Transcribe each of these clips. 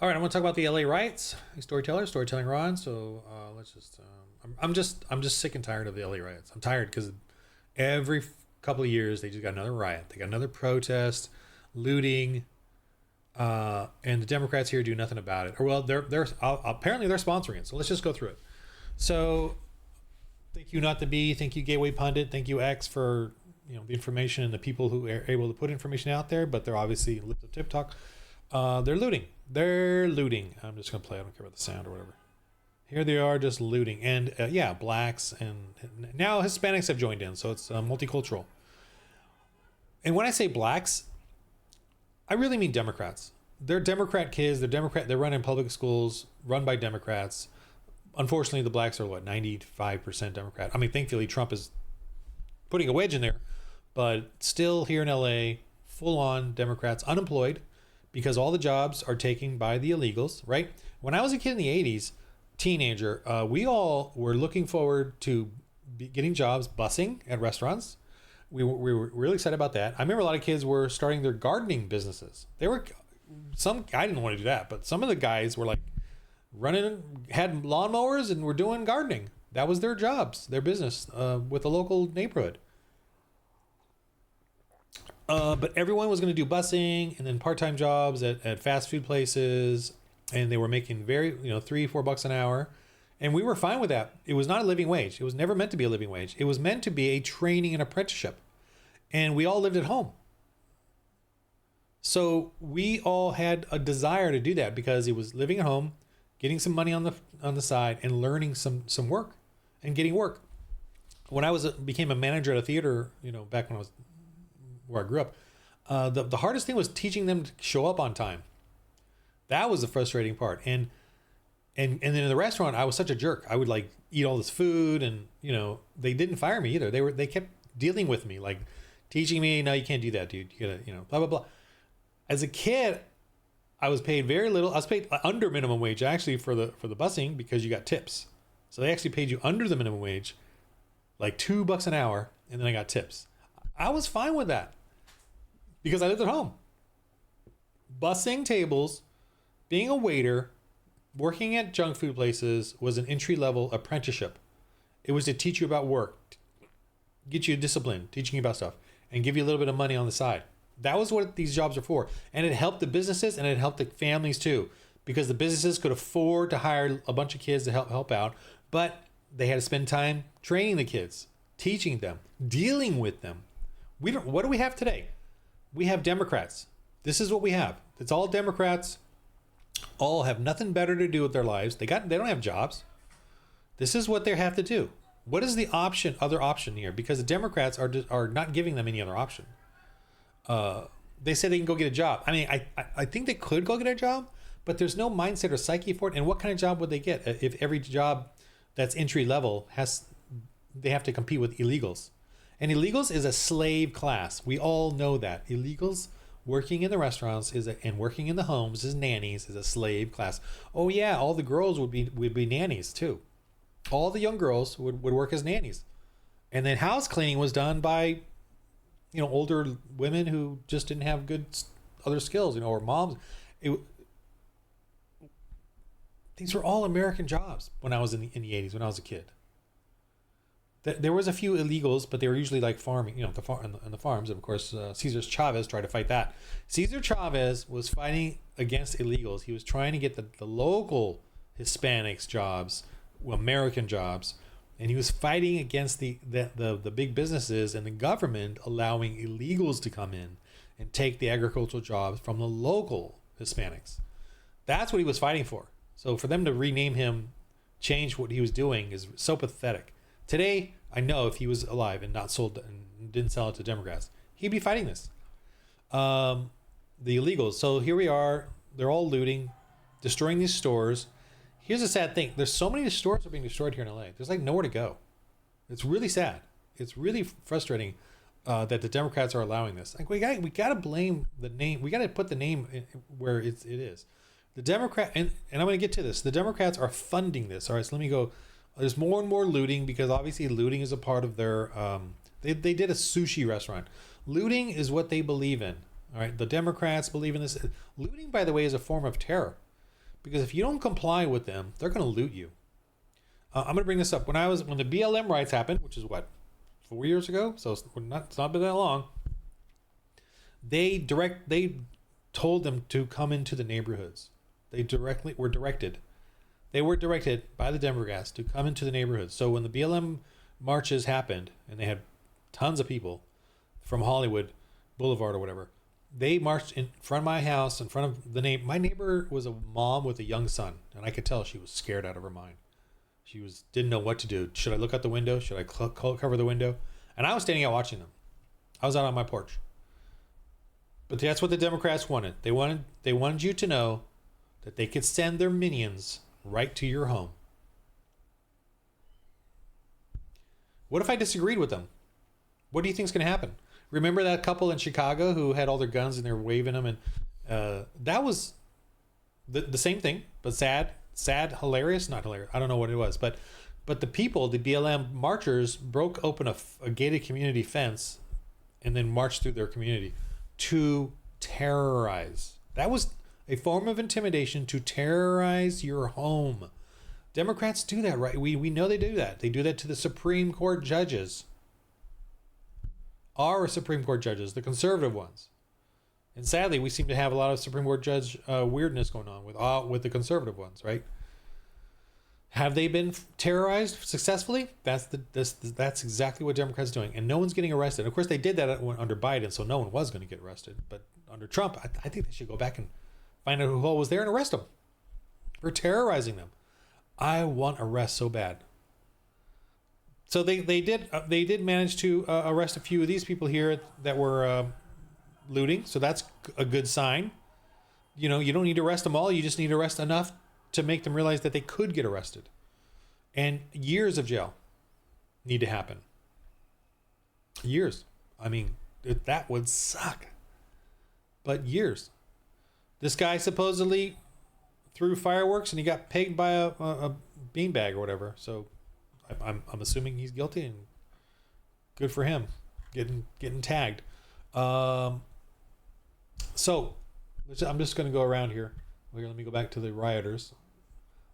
All right, I want to talk about the LA riots. Storytelling Ron. So let's just. I'm just sick and tired of the LA riots. I'm tired because every couple of years they just got another riot. They got another protest, looting, and the Democrats here do nothing about it. Or well, they're apparently they're sponsoring it. So let's just go through it. So thank you not to be. Thank you Gateway Pundit. Thank you X for the information and the people who are able to put information out there. But they're obviously lips of tip talk. They're looting. I'm just gonna play. I don't care about the sound or whatever. Here they are just looting, and blacks and now Hispanics have joined in, so it's multicultural. And when I say blacks, I really mean Democrats. They're Democrat kids. They're running public schools run by Democrats. Unfortunately, the blacks are 95% Democrat. I mean, thankfully Trump is putting a wedge in there, but still here in LA, full on Democrats, unemployed, because all the jobs are taken by the illegals, right? When I was a kid in the 80s, teenager, we all were looking forward to getting jobs bussing at restaurants. We were really excited about that. I remember a lot of kids were starting their gardening businesses. I didn't want to do that, but some of the guys were had lawnmowers and were doing gardening. That was their jobs, their business with the local neighborhood. But everyone was going to do busing and then part-time jobs at fast food places, and they were making very $3-4 an hour, and we were fine with that. It was not a living wage. It was never meant to be a living wage. It was meant to be a training and apprenticeship, and we all lived at home. So we all had a desire to do that because it was living at home, getting some money on the side, and learning some work and getting work. When I became a manager at a theater, back when I was where I grew up, the hardest thing was teaching them to show up on time. That was the frustrating part. And then in the restaurant, I was such a jerk. I would eat all this food, and they didn't fire me either. They kept dealing with me, teaching me, no, you can't do that, dude. You gotta, blah blah blah. As a kid, I was paid very little. I was paid under minimum wage actually for the busing because you got tips. So they actually paid you under the minimum wage, $2 an hour, and then I got tips. I was fine with that because I lived at home. Bussing tables, being a waiter, working at junk food places was an entry-level apprenticeship. It was to teach you about work, get you disciplined, teaching you about stuff, and give you a little bit of money on the side. That was what these jobs are for. And it helped the businesses and it helped the families too, because the businesses could afford to hire a bunch of kids to help out, but they had to spend time training the kids, teaching them, dealing with them. What do we have today? We have Democrats. This is what we have. It's all Democrats. All have nothing better to do with their lives. They don't have jobs. This is what they have to do. What is the other option here? Because the Democrats are not giving them any other option. They say they can go get a job. I mean, I think they could go get a job, but there's no mindset or psyche for it. And what kind of job would they get if every job that's entry level they have to compete with illegals? And illegals is a slave class. We all know that. Illegals working in the restaurants and working in the homes as nannies is a slave class. Oh yeah, all the girls would be nannies too. All the young girls would work as nannies. And then house cleaning was done by older women who just didn't have good other skills, or moms. These were all American jobs when I was in the 80s, when I was a kid. There was a few illegals, but they were usually farming, on the farms. And of course, Cesar Chavez tried to fight that. Cesar Chavez was fighting against illegals. He was trying to get the local Hispanics jobs, American jobs, and he was fighting against the big businesses and the government allowing illegals to come in and take the agricultural jobs from the local Hispanics. That's what he was fighting for. So for them to rename him, change what he was doing is so pathetic. Today, I know if he was alive and not sold and didn't sell it to Democrats, he'd be fighting this. The illegals. So here we are. They're all looting, destroying these stores. Here's a sad thing. There's so many stores that are being destroyed here in LA. There's nowhere to go. It's really sad. It's really frustrating that the Democrats are allowing this. We got to blame the name. We got to put the name where it is. The Democrat, and I'm going to get to this. The Democrats are funding this. All right, so let me go. There's more and more looting because obviously looting is a part of their. They did a sushi restaurant. Looting is what they believe in. All right, the Democrats believe in this. Looting, by the way, is a form of terror. because if you don't comply with them, they're going to loot you. I'm going to bring this up. When the BLM riots happened, which is what, 4 years ago, so it's not been that long. They told them to come into the neighborhoods. They were directed by the Democrats to come into the neighborhoods. So when the BLM marches happened, and they had tons of people from Hollywood Boulevard or whatever, they marched in front of my house, in front of the neighbor. My neighbor was a mom with a young son, and I could tell she was scared out of her mind. She didn't know what to do. Should I look out the window? Should I cover the window? And I was standing out watching them. I was out on my porch. But that's what the Democrats wanted. They wanted you to know that they could send their minions right to your home. What if I disagreed with them? What do you think is going to happen? Remember that couple in Chicago who had all their guns and they were waving them, and that was the same thing, but sad, hilarious, not hilarious. I don't know what it was, but the people, the BLM marchers, broke open a gated community fence and then marched through their community to terrorize. That was a form of intimidation, to terrorize your home. Democrats do that, right? We know they do that. They do that to the Supreme Court judges. Our Supreme Court judges, the conservative ones. And sadly, we seem to have a lot of Supreme Court judge weirdness going on with the conservative ones, right? Have they been terrorized successfully? That's exactly what Democrats are doing, and no one's getting arrested. Of course, they did that under Biden, so no one was going to get arrested. But under Trump, I think they should go back and find out who all was there and arrest them for terrorizing them. I want arrests so bad. So they did manage to arrest a few of these people here that were looting. So that's a good sign. You know, you don't need to arrest them all. You just need to arrest enough to make them realize that they could get arrested. And years of jail need to happen. Years. I mean, that would suck. But years. This guy supposedly threw fireworks and he got pegged by a beanbag or whatever. So I'm assuming he's guilty, and good for him getting tagged. So I'm just going to go around here. Let me go back to the rioters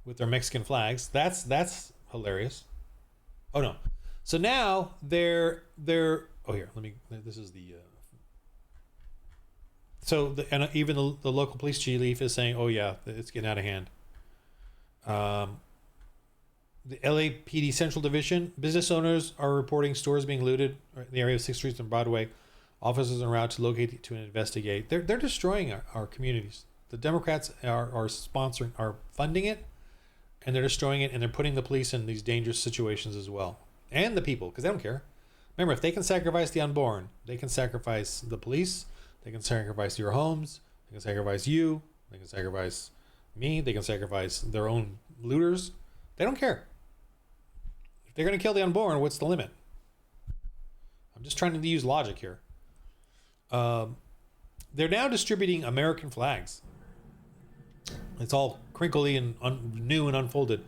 with their Mexican flags. That's hilarious. Oh no. So now they're oh here, this is the and even the local police chief is saying, oh yeah, it's getting out of hand. The LAPD Central Division, business owners are reporting stores being looted in the area of 6th Street and Broadway. Officers are en route to locate to investigate. They're destroying our communities. The Democrats are sponsoring, are funding it, and they're destroying it, and they're putting the police in these dangerous situations as well. And the people, because they don't care. Remember, if they can sacrifice the unborn, they can sacrifice the police, they can sacrifice your homes, they can sacrifice you, they can sacrifice me, they can sacrifice their own looters. They don't care. If they're going to kill the unborn, what's the limit? I'm just trying to use logic here. They're now distributing American flags. It's all crinkly and new and unfolded.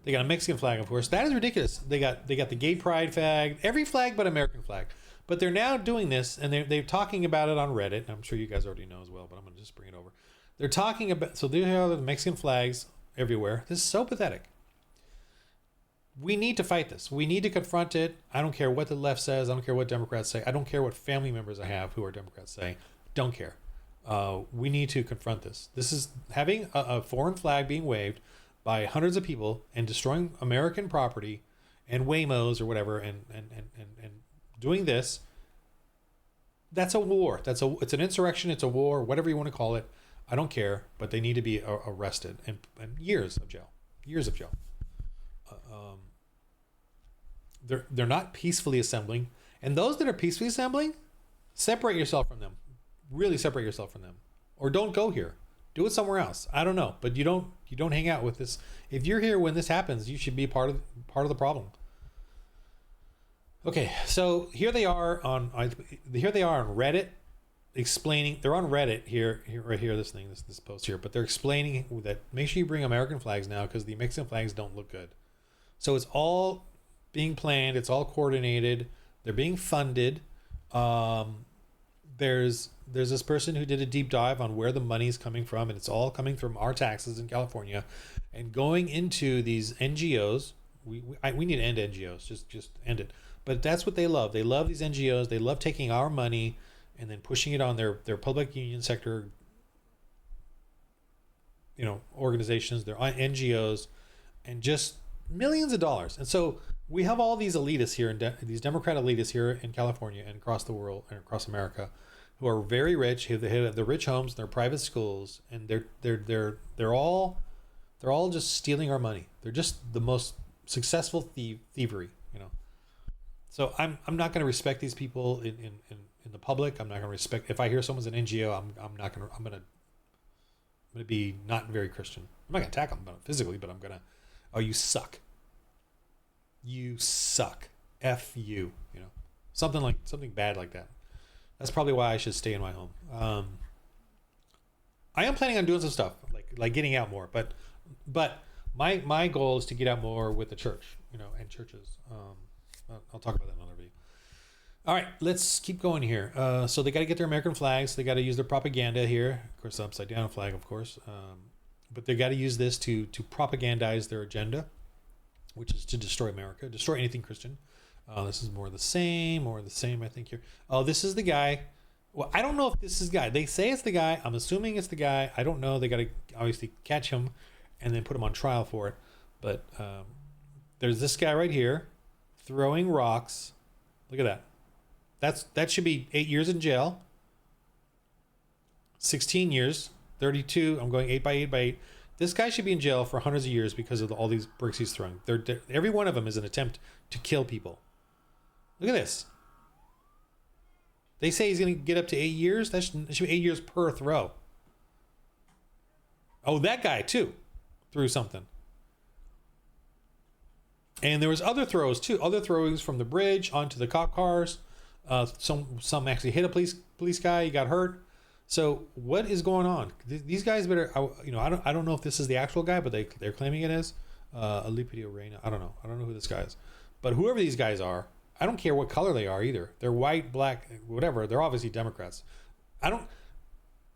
They got a Mexican flag, of course. That is ridiculous. They got the gay pride flag, every flag but American flag. But they're now doing this, and they're talking about it on Reddit. I'm sure you guys already know as well, but I'm going to just bring it over. They're talking about, so there are the Mexican flags everywhere. This is so pathetic. We need to fight this. We need to confront it. I don't care what the left says. I don't care what Democrats say. I don't care what family members I have who are Democrats say. Don't care. We need to confront this. This is having a foreign flag being waved by hundreds of people and destroying American property and Waymos or whatever, and doing this. That's a war. It's an insurrection. It's a war. Whatever you want to call it. I don't care. But they need to be arrested and years of jail. Years of jail. They're not peacefully assembling, and those that are peacefully assembling, separate yourself from them. Really separate yourself from them, or don't go here. Do it somewhere else. I don't know, but you don't hang out with this. If you're here when this happens, you should be part of the problem. Okay, so here they are on Reddit, explaining. They're on Reddit here right here. This post here, but they're explaining that make sure you bring American flags now because the Mexican flags don't look good. So it's all being planned. It's all coordinated. They're being funded. there's this person who did a deep dive on where the money's coming from, and it's all coming from our taxes in California, and going into these NGOs. We need to end NGOs. Just end it. But that's what they love. They love these NGOs. They love taking our money and then pushing it on their public union sector, organizations, their NGOs, and just millions of dollars. And so we have all these elitists here, these Democrat elitists here in California and across the world and across America, who are very rich, who have the rich homes, their private schools, and they're all just stealing our money. They're just the most successful thievery. So I'm not going to respect these people in the public. I'm not going to respect, if I hear someone's an NGO, I'm going to be not very Christian. I'm not going to attack them physically, but I'm going to, oh, you suck. You suck. F you, something bad like that. That's probably why I should stay in my home. I am planning on doing some stuff like getting out more, but my goal is to get out more with the church, and churches. I'll talk about that in another video. All right, let's keep going here. So they got to get their American flags. They got to use their propaganda here. Of course, the upside down flag, of course. But they got to use this to propagandize their agenda, which is to destroy America, destroy anything Christian. This is more of the same, I think here. Oh, this is the guy. Well, I don't know if this is the guy. They say it's the guy. I'm assuming it's the guy. I don't know. They got to obviously catch him and then put him on trial for it. But there's this guy right here throwing rocks. Look at that. That should be 8 years in jail. 16 years. 32. I'm going 8 by 8 by 8. This guy should be in jail for hundreds of years because of all these bricks he's throwing. Every one of them is an attempt to kill people. Look at this. They say he's going to get up to 8 years. That should be 8 years per throw. Oh, that guy too threw something. And there was other throws too. Other throws from the bridge onto the cop cars. Some actually hit a police guy. He got hurt. So what is going on? These guys better. I don't know if this is the actual guy, but they're claiming it is. Alipidio Reina. I don't know who this guy is. But whoever these guys are, I don't care what color they are either. They're white, black, whatever. They're obviously Democrats.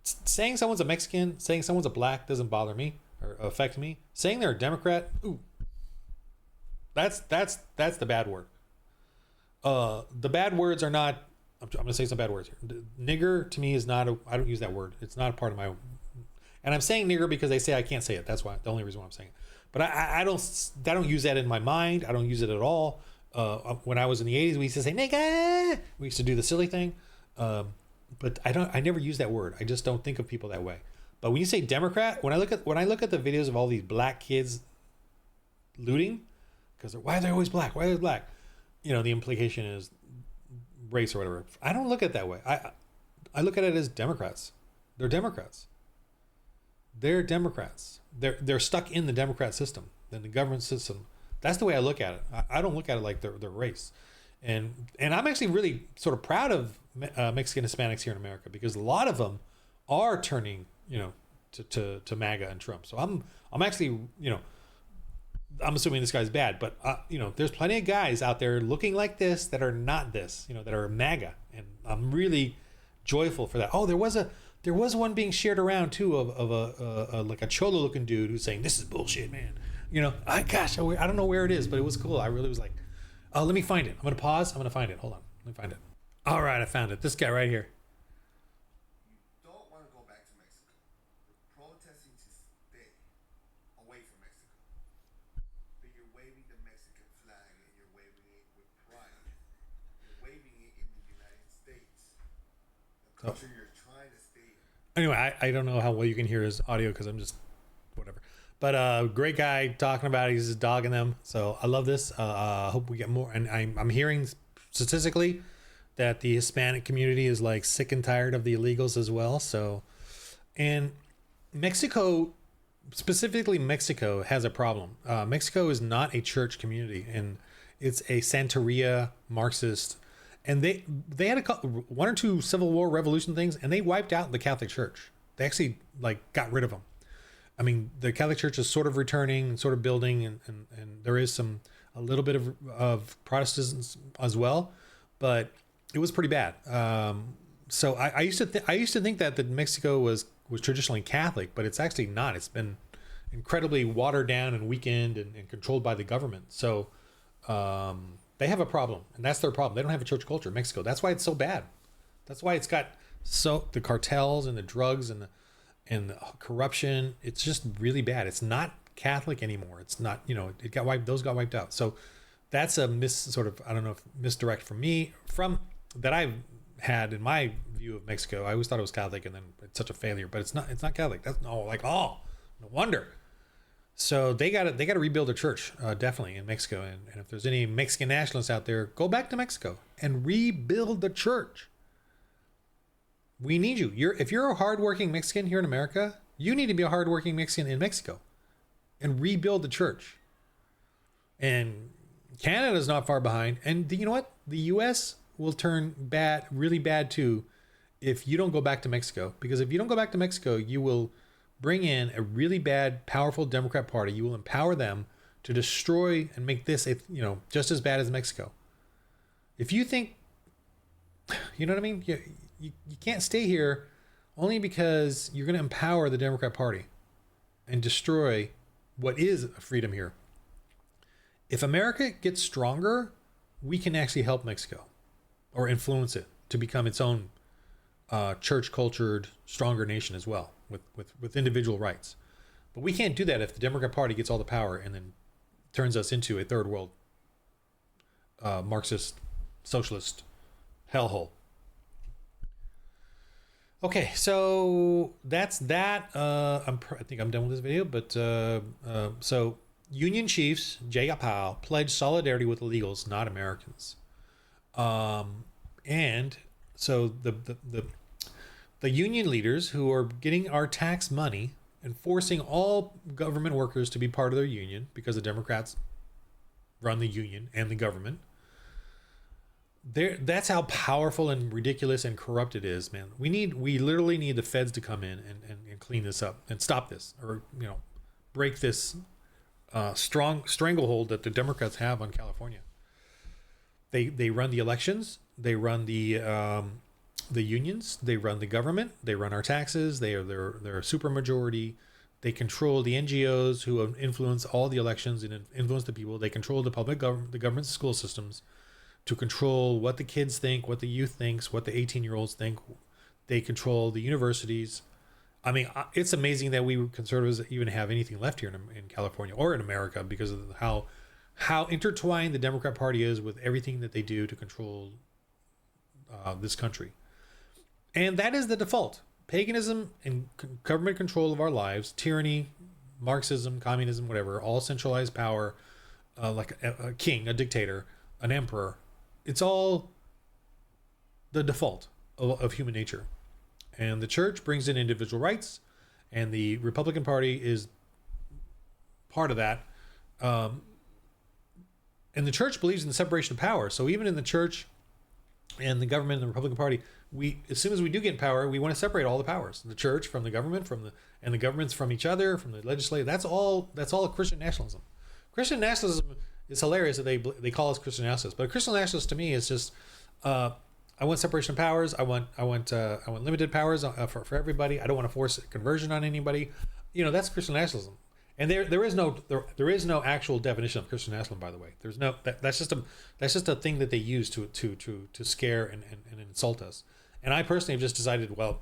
Saying someone's a Mexican, saying someone's a black doesn't bother me or affect me. Saying they're a Democrat, ooh. That's the bad word. The bad words are not. I'm going to say some bad words here. Nigger to me is not. I don't use that word. It's not a part of my. And I'm saying nigger because they say I can't say it. That's why. The only reason why I'm saying it. But I don't use that in my mind. I don't use it at all. When I was in the 80s, we used to say nigger. We used to do the silly thing. But I never use that word. I just don't think of people that way. But when you say Democrat, when I look at the videos of all these black kids looting. Because why are they always black? Why are they black? The implication is race or whatever. I don't look at it that way. I look at it as Democrats. They're Democrats. They're Democrats. They're stuck in the Democrat system, in the government system. That's the way I look at it. I don't look at it like their race. And I'm actually really sort of proud of Mexican Hispanics here in America because a lot of them are turning, to MAGA and Trump. So I'm actually, I'm assuming this guy's bad, but there's plenty of guys out there looking like this that are not this, that are MAGA, and I'm really joyful for that. Oh, there was one being shared around too of a like a cholo looking dude who's saying this is bullshit, man. I don't know where it is, but it was cool. I really was like, oh, let me find it. I'm gonna pause. I'm gonna find it. Hold on, let me find it. All right, I found it. This guy right here. Oh. Anyway, I don't know how well you can hear his audio because I'm just whatever. But great guy talking about it. He's just dogging them. So I love this. I hope we get more. And I'm hearing statistically that the Hispanic community is like sick and tired of the illegals as well. So, and Mexico, specifically Mexico, has a problem. Mexico is not a church community, and it's a Santeria Marxist. And they had one or two Civil War revolution things, and they wiped out the Catholic Church. They actually got rid of them. I mean, the Catholic Church is sort of returning and sort of building, and there is a little bit of Protestants as well, but it was pretty bad. So I used to think that Mexico was traditionally Catholic, but it's actually not. It's been incredibly watered down and weakened and controlled by the government. So they have a problem, and that's their problem. They don't have a church culture in Mexico. That's why it's so bad. That's why it's got so the cartels and the drugs and the corruption. It's just really bad. It's not Catholic anymore. It's not, it got wiped. Those got wiped out. So that's a I don't know if misdirect from me from that I've had in my view of Mexico. I always thought it was Catholic, and then it's such a failure, but it's not Catholic. That's no wonder. So they got to rebuild their church, definitely in Mexico. And if there's any Mexican nationalists out there, go back to Mexico and rebuild the church. We need you. If you're a hardworking Mexican here in America, you need to be a hardworking Mexican in Mexico and rebuild the church. And Canada's not far behind. And you know what? The U.S. will turn really bad too, if you don't go back to Mexico. Because if you don't go back to Mexico, you will bring in a really bad, powerful Democrat Party. You will empower them to destroy and make this, just as bad as Mexico. If you think, you know what I mean? You can't stay here only because you're going to empower the Democrat Party and destroy what is freedom here. If America gets stronger, we can actually help Mexico or influence it to become its own church-cultured, stronger nation as well, with individual rights. But we can't do that if the Democrat Party gets all the power and then turns us into a third world Marxist, socialist hellhole. Okay, so that's that. I think I'm done with this video, but so Union chiefs, Jay Powell, pledged solidarity with illegals, not Americans. And so the union leaders who are getting our tax money and forcing all government workers to be part of their union, because the Democrats run the union and the government. That's how powerful and ridiculous and corrupt it is, man. We literally need the feds to come in and clean this up and stop this, or break this strong stranglehold that the Democrats have on California. They run the elections, they run the unions, they run the government, they run our taxes. They're a super majority. They control the NGOs who influence all the elections and influence the people. They control the the government school systems to control what the kids think, what the youth thinks, what the 18-year-olds think. They control the universities. I mean, it's amazing that we conservatives even have anything left here in California or in America, because of how intertwined the Democrat Party is with everything that they do to control this country. And that is the default. Paganism and government control of our lives, tyranny, Marxism, communism, whatever, all centralized power, like a king, a dictator, an emperor. It's all the default of human nature. And the church brings in individual rights, and the Republican Party is part of that. And the church believes in the separation of power. So even in the church and the government and the Republican Party, as soon as we do get in power, we want to separate all the powers: the church from the government, and the governments from each other, from the legislature. That's all Christian nationalism. Christian nationalism is hilarious that they call us Christian nationalists, but Christian nationalist to me is just I want separation of powers. I want limited powers for everybody. I don't want to force conversion on anybody. That's Christian nationalism. And there is no actual definition of Christian nationalism, by the way. There's no that's just a thing that they use to scare and insult us. And I personally have just decided, well,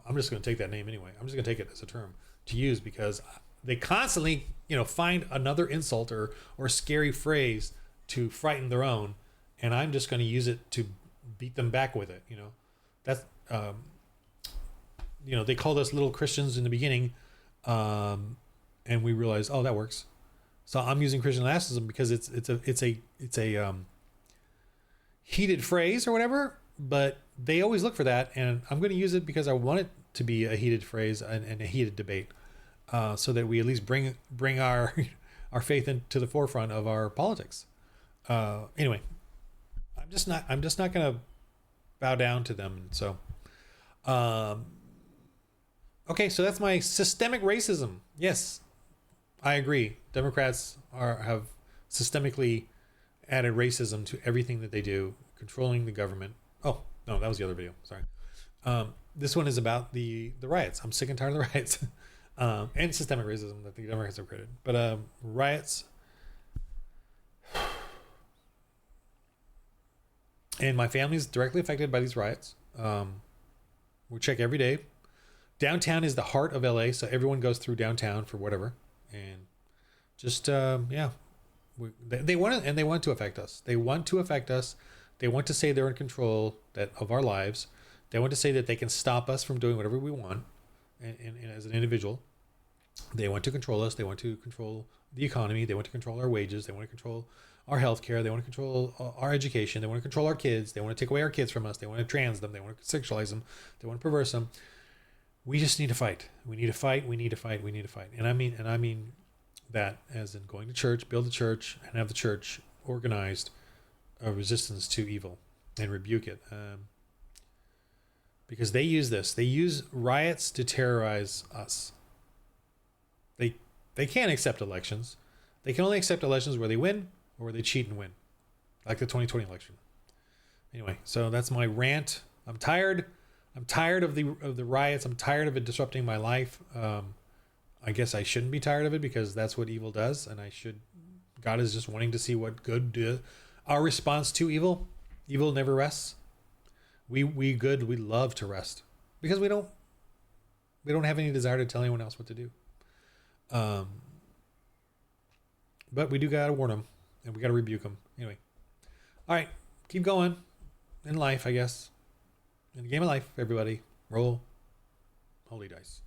I'm just going to take that name anyway. I'm just going to take it as a term to use, because they constantly find another insult or scary phrase to frighten their own, and I'm just going to use it to beat them back with it. That's they called us little Christians in the beginning. And we realized, oh, that works. So I'm using Christian nationalism because it's a heated phrase or whatever, but they always look for that, and I'm going to use it because I want it to be a heated phrase and a heated debate, so that we at least bring our our faith into the forefront of our politics. Anyway, I'm just not going to bow down to them. So, okay, so that's my systemic racism. Yes. I agree. Democrats have systemically added racism to everything that they do, controlling the government. Oh, no, that was the other video. Sorry. This one is about the riots. I'm sick and tired of the riots, and systemic racism that the Democrats have created. But riots, and my family's directly affected by these riots. We check every day. Downtown is the heart of LA, so everyone goes through downtown for whatever, and just yeah, they want to, and they want to affect us. They want to affect us. They want to say they're in control of our lives. They want to say that they can stop us from doing whatever we want, and as an individual, they want to control us. They want to control the economy. They want to control our wages. They want to control our health care. They want to control our education. They want to control our kids. They want to take away our kids from us. They want to trans them. They want to sexualize them. They want to perverse them. We just need to fight. We need to fight. We need to fight. We need to fight. And I mean that as in going to church, build a church, and have the church organized a resistance to evil and rebuke it. Because they use this. They use riots to terrorize us. They can't accept elections. They can only accept elections where they win or where they cheat and win, like the 2020 election. Anyway, so that's my rant. I'm tired. I'm tired of the riots. I'm tired of it disrupting my life. I guess I shouldn't be tired of it because that's what evil does, and I should. God is just wanting to see what good do. Our response to evil. Evil never rests. We good. We love to rest because we don't have any desire to tell anyone else what to do. But we do gotta warn them, and we gotta rebuke them. Anyway, all right, keep going in life, I guess. In the game of life, everybody, roll holy dice.